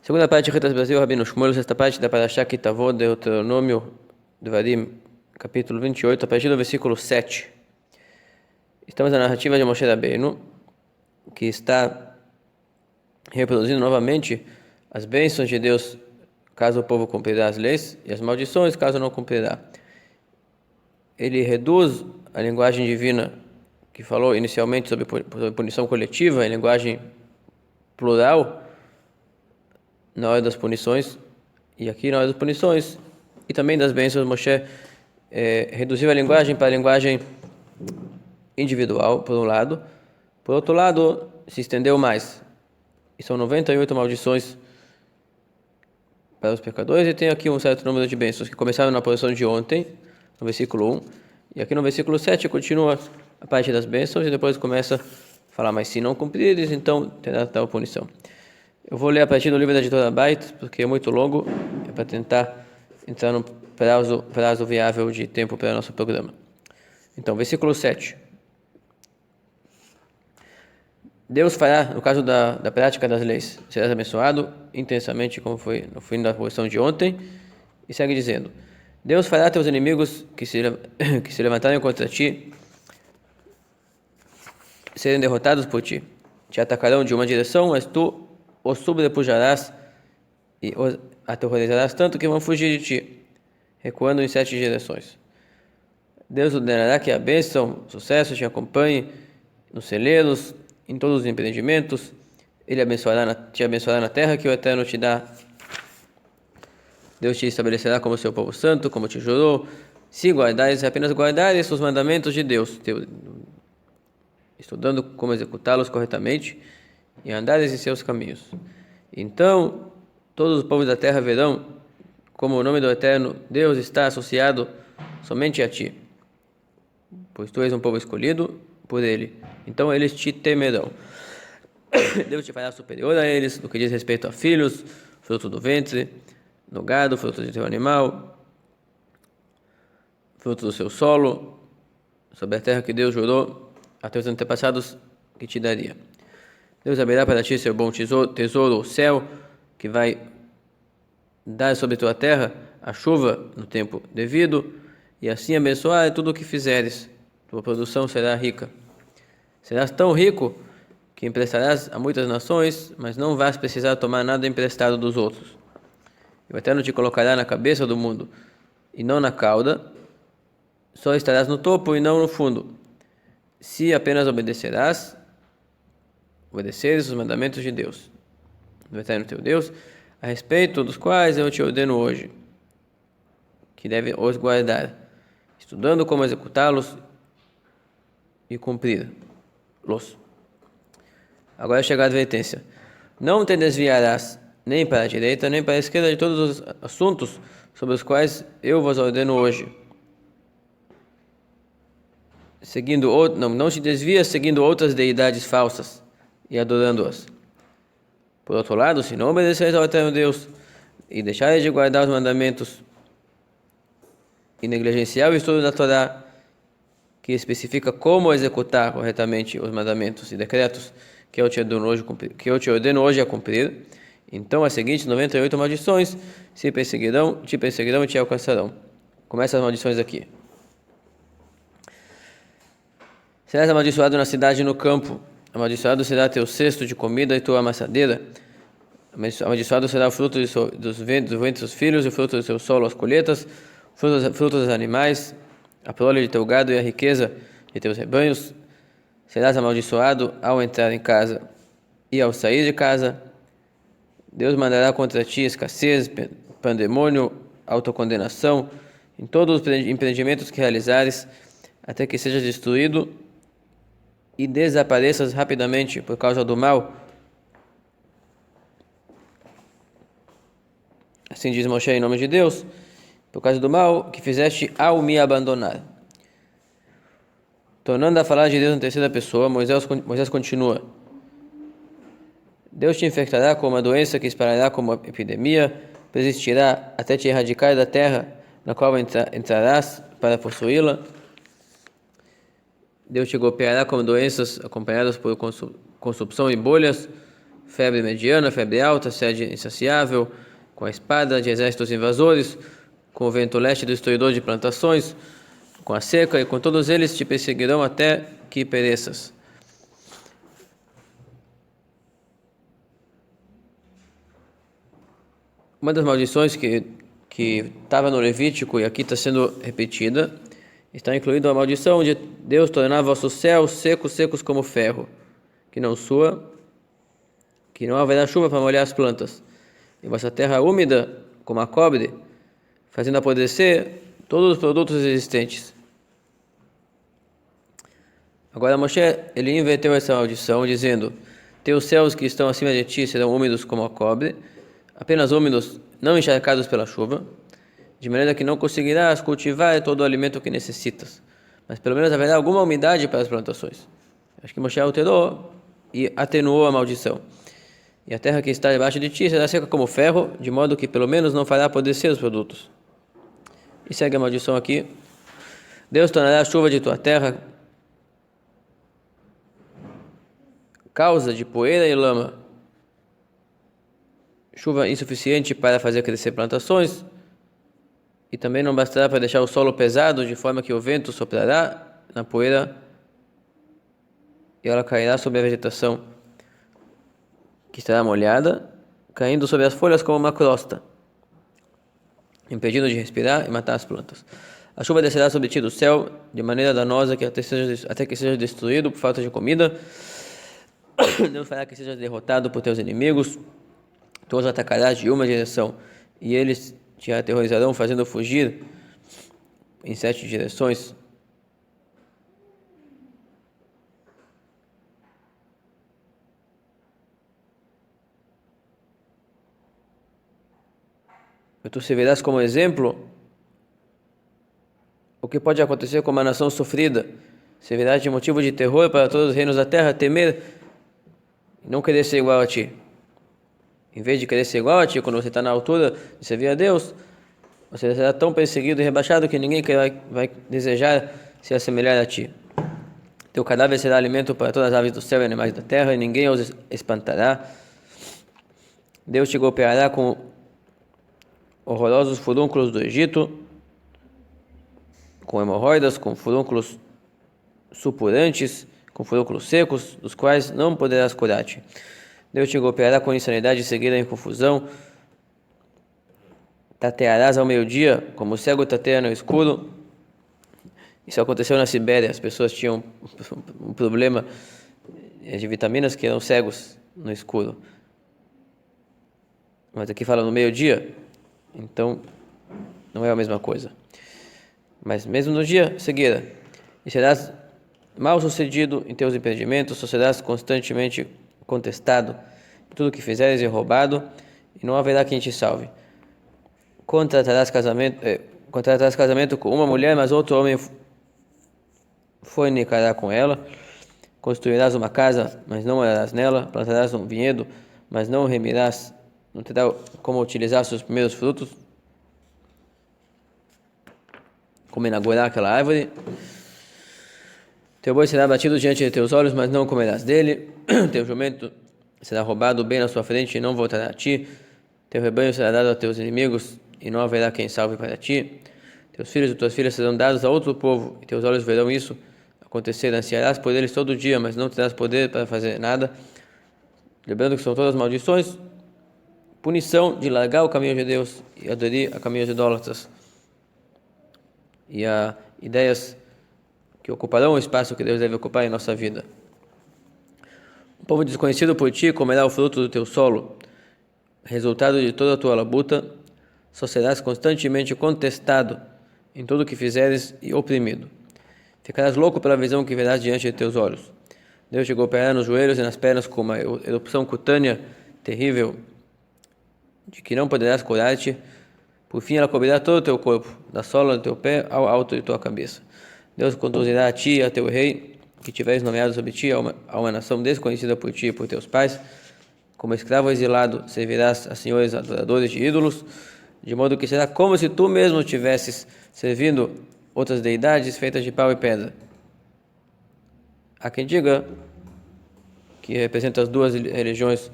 Segunda parte, Retas Brasil, Rabino Shmuel, sexta parte da Parashá Kitavot, Deuteronômio, Devarim, capítulo 28, a partir do versículo 7. Estamos na narrativa de Moshe Rabbeinu, que está reproduzindo novamente as bênçãos de Deus caso o povo cumprirá as leis e as maldições caso não cumprirá. Ele reduz a linguagem divina que falou inicialmente sobre punição coletiva em linguagem plural na hora das punições, e aqui na hora das punições e também das bênçãos, Moshe reduziu a linguagem para a linguagem individual, por um lado. Por outro lado, se estendeu mais, e são 98 maldições para os pecadores, e tem aqui um certo número de bênçãos que começaram na posição de ontem, no versículo 1, e aqui no versículo 7 continua a parte das bênçãos, e depois começa a falar, mas se não cumprirem, então terá tal punição. Eu vou ler a partir do livro da editora Bait, porque é muito longo, é para tentar entrar no prazo viável de tempo para o nosso programa. Então, versículo 7. Deus fará, no caso da prática das leis, serás abençoado intensamente, como foi no fim da posição de ontem, e segue dizendo, Deus fará teus inimigos que se levantarem contra ti, serem derrotados por ti. Te atacarão de uma direção, mas tu os sobrepujarás e os aterrorizarás tanto que vão fugir de ti, recuando em 7 direções. Deus ordenará que a bênção, o sucesso te acompanhe nos celeiros, em todos os empreendimentos. Ele te abençoará na terra que o Eterno te dá. Deus te estabelecerá como seu povo santo, como te jurou, se guardares, apenas guardares os mandamentos de Deus, estudando como executá-los corretamente e andares em seus caminhos. Então, todos os povos da terra verão como o nome do Eterno Deus está associado somente a ti, pois tu és um povo escolhido por Ele. Então eles te temerão. Deus te fará superior a eles no que diz respeito a filhos, fruto do ventre, no gado, fruto de teu animal, fruto do seu solo, sobre a terra que Deus jurou a teus antepassados que te daria. Deus abrirá para ti seu bom tesouro, o céu, que vai dar sobre tua terra a chuva no tempo devido, e assim abençoar tudo o que fizeres. Tua produção será rica. Serás tão rico que emprestarás a muitas nações, mas não vais precisar tomar nada emprestado dos outros. O Eterno te colocará na cabeça do mundo, e não na cauda. Só estarás no topo e não no fundo. Se apenas obedeceres os mandamentos de Deus, do Eterno teu Deus, a respeito dos quais eu te ordeno hoje, que deve os guardar, estudando como executá-los e cumpri-los. Agora chega a advertência. Não te desviarás nem para a direita, nem para a esquerda de todos os assuntos sobre os quais eu vos ordeno hoje. Não te desvias seguindo outras deidades falsas e adorando-as. Por outro lado, se não obedeceres ao Eterno Deus e deixares de guardar os mandamentos e negligenciar o estudo da Torá, que especifica como executar corretamente os mandamentos e decretos que eu te ordeno hoje a cumprir, então as seguintes 98 maldições te perseguirão e te alcançarão. Começa as maldições aqui. Serás amaldiçoado na cidade e no campo. Amaldiçoado será teu cesto de comida e tua amassadeira. Amaldiçoado será o fruto dos ventres dos filhos, e o fruto do seu solo, as colheitas, frutos dos animais, a prole de teu gado e a riqueza de teus rebanhos. Serás amaldiçoado ao entrar em casa e ao sair de casa. Deus mandará contra ti escassez, pandemônio, autocondenação, em todos os empreendimentos que realizares, até que sejas destruído e desapareças rapidamente por causa do mal. Assim diz Moshe em nome de Deus, por causa do mal que fizeste ao me abandonar. Tornando a falar de Deus na terceira pessoa, Moisés continua. Deus te infectará com uma doença que espalhará como uma epidemia, persistirá até te erradicar da terra na qual entrarás para possuí-la. Deus te golpeará com doenças acompanhadas por consumpção e bolhas, febre mediana, febre alta, sede insaciável, com a espada de exércitos invasores, com o vento leste destruidor de plantações, com a seca, e com todos eles te perseguirão até que pereças. Uma das maldições que estava no Levítico e aqui está sendo repetida, está incluída a maldição de Deus tornar vossos céus secos como ferro, que não haverá chuva para molhar as plantas, e vossa terra úmida como a cobre, fazendo apodrecer todos os produtos existentes. Agora Moshe, ele inverteu essa maldição, dizendo: teus céus que estão acima de ti serão úmidos como a cobre, apenas úmidos, não encharcados pela chuva, de maneira que não conseguirás cultivar todo o alimento que necessitas, mas pelo menos haverá alguma umidade para as plantações. Acho que Moshe alterou e atenuou a maldição. E a terra que está debaixo de ti será seca como ferro, de modo que pelo menos não fará apodrecer os produtos. E segue a maldição aqui: Deus tornará a chuva de tua terra causa de poeira e lama, chuva insuficiente para fazer crescer plantações, e também não bastará para deixar o solo pesado, de forma que o vento soprará na poeira e ela cairá sobre a vegetação, que estará molhada, caindo sobre as folhas como uma crosta, impedindo de respirar e matar as plantas. A chuva descerá sobre ti do céu, de maneira danosa, que até que seja destruído por falta de comida. Deus fará que sejas derrotado por teus inimigos. Tu os atacarás de uma direção, e eles te aterrorizarão, fazendo fugir em 7 direções. E tu servirás como exemplo o que pode acontecer com uma nação sofrida. Servirás de motivo de terror para todos os reinos da terra temer e não querer ser igual a ti. Em vez de querer ser igual a ti, quando você está na altura de servir a Deus, você será tão perseguido e rebaixado que ninguém vai desejar se assemelhar a ti. Teu cadáver será alimento para todas as aves do céu e animais da terra, e ninguém os espantará. Deus te golpeará com horrorosos furúnculos do Egito, com hemorroidas, com furúnculos supurantes, com furúnculos secos, dos quais não poderás curar-te. Deus te golpeará com insanidade seguida em confusão. Tatearás ao meio-dia, como o cego tateia no escuro. Isso aconteceu na Sibéria. As pessoas tinham um problema de vitaminas, que eram cegos no escuro. Mas aqui fala no meio-dia, então não é a mesma coisa. Mas mesmo no dia, cegueira. E serás mal sucedido em teus empreendimentos, só serás constantemente contestado, tudo que fizeres é roubado, e não haverá quem te salve. Contratarás casamento com uma mulher, mas outro homem fornicará com ela. Construirás uma casa, mas não morarás nela. Plantarás um vinhedo, mas não remirás, não terá como utilizar seus primeiros frutos, como inaugurar aquela árvore. Teu boi será batido diante de teus olhos, mas não comerás dele. Teu jumento será roubado bem na sua frente e não voltará a ti. Teu rebanho será dado a teus inimigos e não haverá quem salve para ti. Teus filhos e tuas filhas serão dados a outro povo, e teus olhos verão isso acontecer. Ansiarás por eles todo dia, mas não terás poder para fazer nada. Lembrando que são todas maldições, punição de largar o caminho de Deus e aderir a caminhos idólatras e a ideias que ocuparão o espaço que Deus deve ocupar em nossa vida. Um povo desconhecido por ti comerá o fruto do teu solo, resultado de toda a tua labuta. Só serás constantemente contestado em tudo o que fizeres e oprimido. Ficarás louco pela visão que verás diante de teus olhos. Deus te golpeará nos joelhos e nas pernas com uma erupção cutânea terrível, de que não poderás curar-te. Por fim, ela cobrirá todo o teu corpo, da sola do teu pé ao alto de tua cabeça. Deus conduzirá a ti e a teu rei, que tiveres nomeado sobre ti, a uma nação desconhecida por ti e por teus pais. Como escravo exilado, servirás a senhores adoradores de ídolos, de modo que será como se tu mesmo estivesses servindo outras deidades feitas de pau e pedra. Há quem diga que representa as duas religiões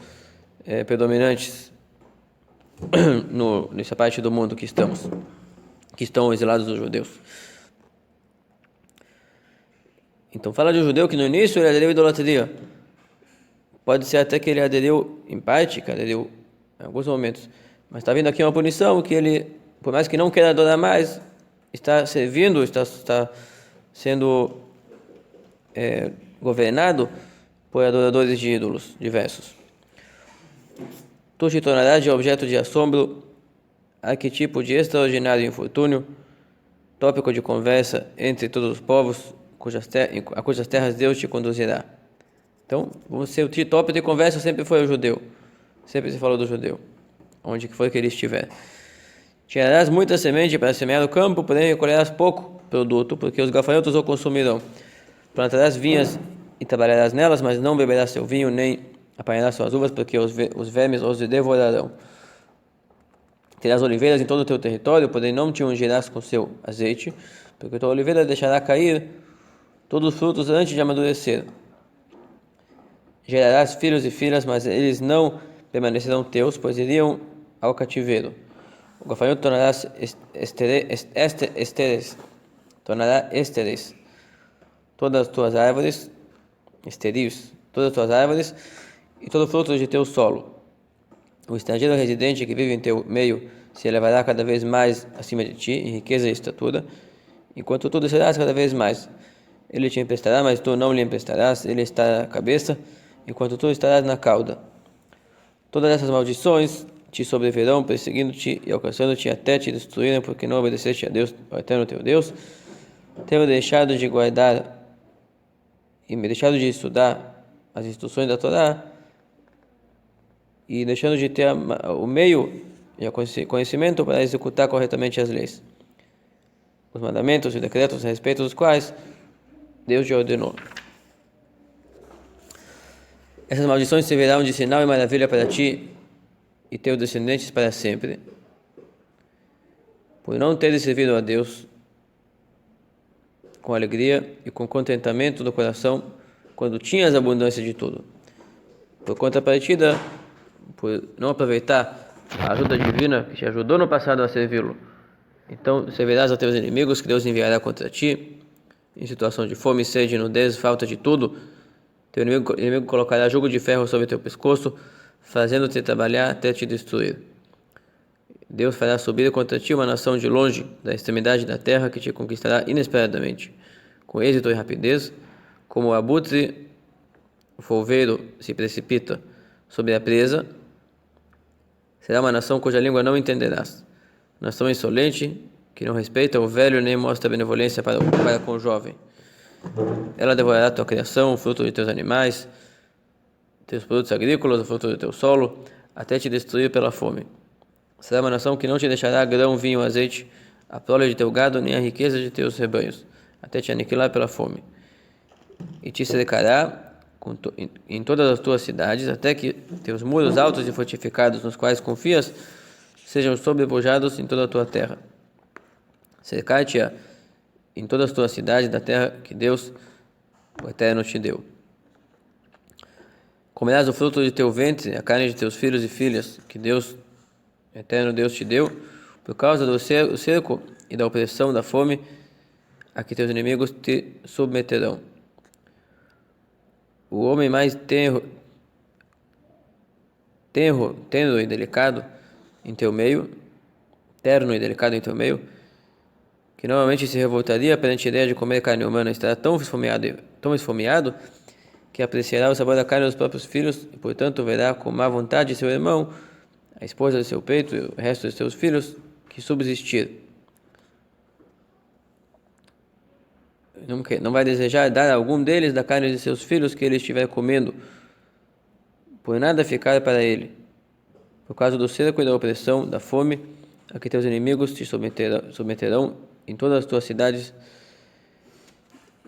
predominantes nessa parte do mundo que estão exilados os judeus. Então fala de um judeu que no início ele aderiu à idolatria. Pode ser até que ele aderiu em parte, que aderiu em alguns momentos. Mas está vindo aqui uma punição que ele, por mais que não queira adorar mais, está servindo, está sendo governado por adoradores de ídolos diversos. Tu te tornarás de objeto de assombro, arquetipo de extraordinário infortúnio, tópico de conversa entre todos os povos, a cujas terras Deus te conduzirá. Então, o tópico de conversa sempre foi o judeu. Sempre se falou do judeu, onde que foi que ele estiver. Tirarás muita semente para semear o campo, porém recolherás pouco produto, porque os gafanhotos o consumirão. Plantarás vinhas e trabalharás nelas, mas não beberás seu vinho, nem apanharás suas uvas, porque os vermes os devorarão. Terás oliveiras em todo o teu território, porém não te ungirás com seu azeite, porque tua oliveira deixará cair todos os frutos antes de amadurecer. Gerarás filhos e filhas, mas eles não permanecerão teus, pois iriam ao cativeiro. O gafanhoto tornará esteres todas as tuas árvores, esteris, todas as tuas árvores e todo fruto de teu solo. O estrangeiro residente que vive em teu meio se elevará cada vez mais acima de ti, em riqueza e estatura, enquanto tu descerás cada vez mais. Ele te emprestará, mas tu não lhe emprestarás, ele está na cabeça, enquanto tu estarás na cauda. Todas essas maldições te sobrevirão, perseguindo-te e alcançando-te até te destruírem, porque não obedeceste a Deus, o eterno teu Deus, tendo deixado de guardar e deixado de estudar as instruções da Torá, e deixando de ter o meio e o conhecimento para executar corretamente as leis, os mandamentos e decretos a respeito dos quais Deus te ordenou. Essas maldições servirão de sinal e maravilha para ti e teus descendentes para sempre, por não teres servido a Deus com alegria e com contentamento do coração quando tinhas abundância de tudo. Por contrapartida, por não aproveitar a ajuda divina que te ajudou no passado a servi-lo, então servirás a teus inimigos que Deus enviará contra ti, em situação de fome, sede, nudez, falta de tudo. Teu inimigo colocará jugo de ferro sobre teu pescoço, fazendo-te trabalhar até te destruir. Deus fará subir contra ti uma nação de longe, da extremidade da terra, que te conquistará inesperadamente, com êxito e rapidez, como o abutre folveiro se precipita sobre a presa. Será uma nação cuja língua não entenderás, nação insolente, que não respeita o velho nem mostra benevolência para com o jovem. Ela devorará tua criação, o fruto de teus animais, teus produtos agrícolas, o fruto do teu solo, até te destruir pela fome. Será uma nação que não te deixará grão, vinho, azeite, a prole de teu gado, nem a riqueza de teus rebanhos, até te aniquilar pela fome. E te cercará em todas as tuas cidades, até que teus muros altos e fortificados, nos quais confias, sejam sobrepujados em toda a tua terra. Cercar-te-á em todas as tuas cidades da terra que Deus, o Eterno, te deu. Comerás o fruto de teu ventre, a carne de teus filhos e filhas, que Deus, Eterno Deus, te deu, por causa do cerco e da opressão da fome, a que teus inimigos te submeterão. O homem mais tenro e delicado em teu meio, terno e delicado em teu meio, que normalmente se revoltaria perante a ideia de comer carne humana, estará tão esfomeado que apreciará o sabor da carne dos próprios filhos e, portanto, verá com má vontade seu irmão, a esposa de seu peito e o resto de seus filhos que subsistir. Não vai desejar dar a algum deles da carne de seus filhos que ele estiver comendo, por nada ficar para ele, por causa do cerco e da opressão, da fome, a que teus inimigos te submeterão em todas as tuas cidades,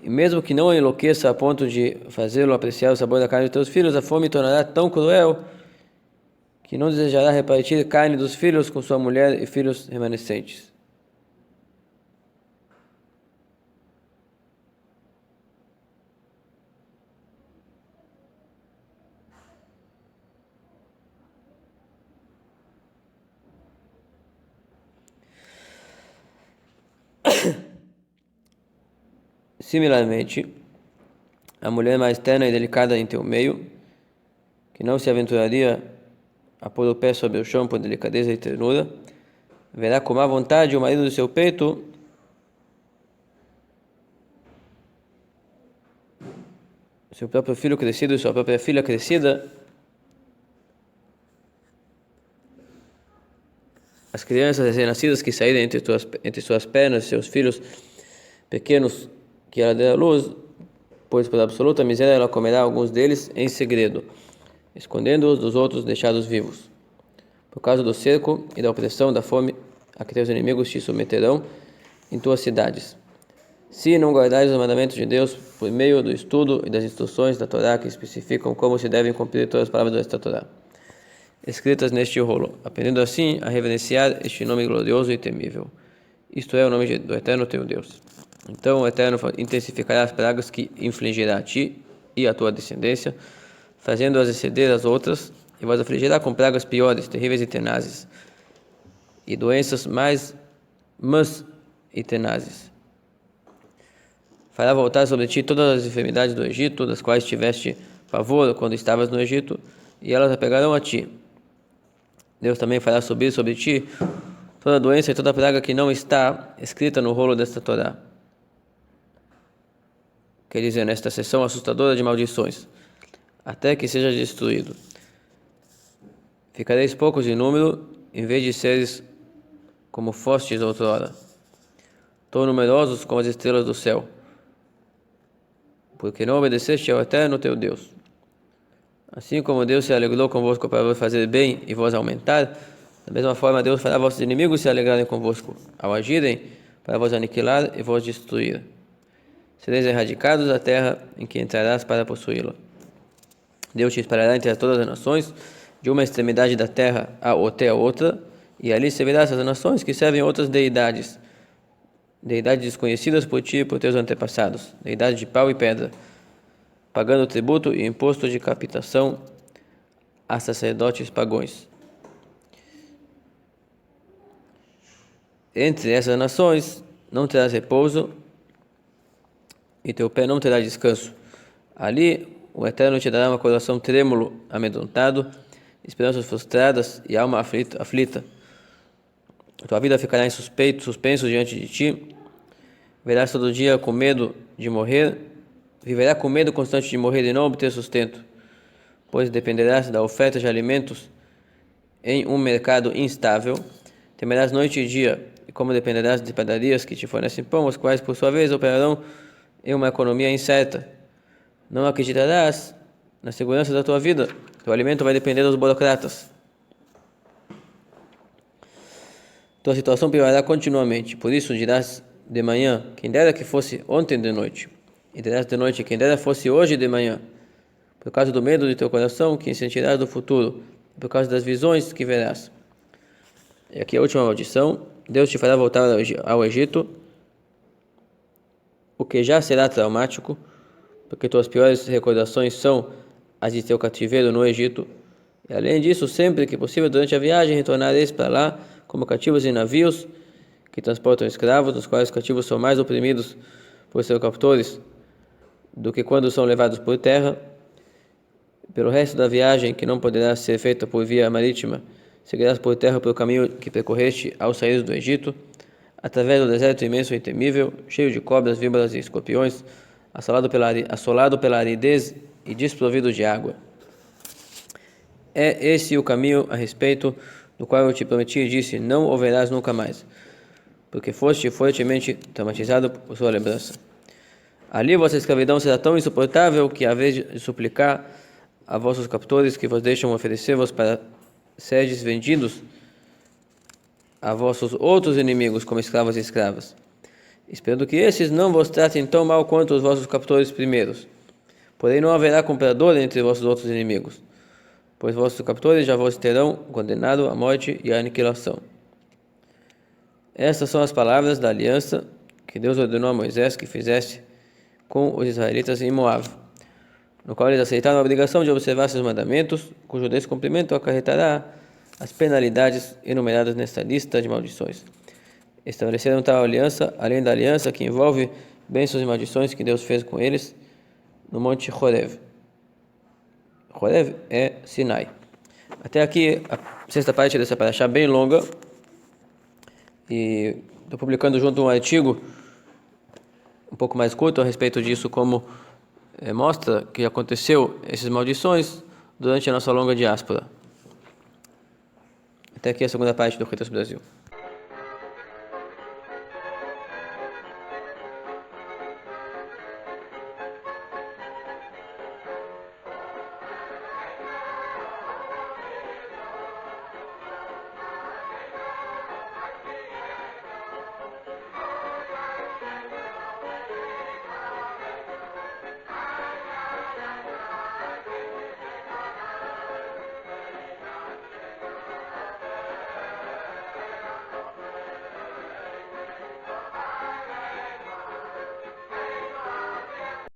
e mesmo que não enlouqueça a ponto de fazê-lo apreciar o sabor da carne de teus filhos, a fome tornará tão cruel que não desejará repartir carne dos filhos com sua mulher e filhos remanescentes. Similarmente, a mulher mais terna e delicada em teu meio, que não se aventuraria a pôr o pé sobre o chão por delicadeza e ternura, verá com má vontade o marido do seu peito, seu próprio filho crescido e sua própria filha crescida, as crianças recém-nascidas que saírem entre suas pernas, seus filhos pequenos que ela der à luz, pois por absoluta miséria ela comerá alguns deles em segredo, escondendo-os dos outros deixados vivos. Por causa do cerco e da opressão da fome a que teus inimigos te submeterão em tuas cidades. Se não guardares os mandamentos de Deus por meio do estudo e das instruções da Torá que especificam como se devem cumprir todas as palavras desta Torá, escritas neste rolo, aprendendo assim a reverenciar este nome glorioso e temível. Isto é o nome do Eterno teu Deus. Então o Eterno intensificará as pragas que infligirá a ti e à tua descendência, fazendo-as exceder as outras, e vos afligirá com pragas piores, terríveis e tenazes, e doenças mais más e tenazes. Fará voltar sobre ti todas as enfermidades do Egito, das quais tiveste pavor quando estavas no Egito, e elas apegarão a ti. Deus também fará subir sobre ti toda doença e toda praga que não está escrita no rolo desta Torá. Quer dizer, nesta seção assustadora de maldições, até que seja destruído. Ficareis poucos em número, em vez de seres como fostes outrora, tão numerosos como as estrelas do céu, porque não obedeceste ao Eterno teu Deus. Assim como Deus se alegrou convosco para vos fazer bem e vos aumentar, da mesma forma Deus fará vossos inimigos se alegrarem convosco, ao agirem para vos aniquilar e vos destruir. Sereis erradicados da terra em que entrarás para possuí-la. Deus te espalhará entre todas as nações, de uma extremidade da terra até a outra, e ali servirás as nações que servem outras deidades desconhecidas por ti e por teus antepassados, deidades de pau e pedra, pagando tributo e imposto de capitação a sacerdotes pagões. Entre essas nações não terás repouso, e teu pé não terá descanso. Ali o Eterno te dará um coração trêmulo, amedrontado, esperanças frustradas e alma aflita. Tua vida ficará em suspenso diante de ti. Verás todo dia com medo de morrer. Viverá com medo constante de morrer e não obter sustento, pois dependerás da oferta de alimentos em um mercado instável. Temerás noite e dia, e como dependerás de padarias que te fornecem pão, os quais por sua vez operarão em uma economia incerta. Não acreditarás na segurança da tua vida. Teu alimento vai depender dos burocratas. Tua situação piorará continuamente. Por isso dirás de manhã, quem dera que fosse ontem de noite. E dirás de noite, quem dera fosse hoje de manhã. Por causa do medo de teu coração que sentirás do futuro. Por causa das visões que verás. E aqui a última maldição. Deus te fará voltar ao Egito, o que já será traumático, porque tuas piores recordações são as de teu cativeiro no Egito. E além disso, sempre que possível, durante a viagem, retornareis para lá como cativos em navios que transportam escravos, dos quais os cativos são mais oprimidos por seus captores do que quando são levados por terra. Pelo resto da viagem, que não poderá ser feita por via marítima, seguirás por terra pelo caminho que percorreste ao sair do Egito, através do deserto imenso e temível, cheio de cobras, víboras e escorpiões, assolado pela aridez e desprovido de água. É esse o caminho a respeito do qual eu te prometi e disse, não o verás nunca mais, porque foste fortemente traumatizado por sua lembrança. Ali vossa escravidão será tão insuportável que, à vez de suplicar a vossos captores que vos deixam oferecer-vos para seres vendidos a vossos outros inimigos como escravos e escravas, esperando que esses não vos tratem tão mal quanto os vossos captores primeiros. Porém não haverá comprador entre vossos outros inimigos, pois vossos captores já vos terão condenado à morte e à aniquilação. Estas são as palavras da aliança que Deus ordenou a Moisés que fizesse com os israelitas em Moab, no qual eles aceitaram a obrigação de observar seus mandamentos, cujo descumprimento acarretará as penalidades enumeradas nesta lista de maldições. Estabeleceram tal aliança, além da aliança que envolve bênçãos e maldições que Deus fez com eles no Monte Horev. Horev é Sinai. Até aqui, a sexta parte dessa parashá bem longa. E estou publicando junto um artigo um pouco mais curto a respeito disso, como mostra que aconteceu essas maldições durante a nossa longa diáspora. Até aqui a segunda parte do Retas Brasil.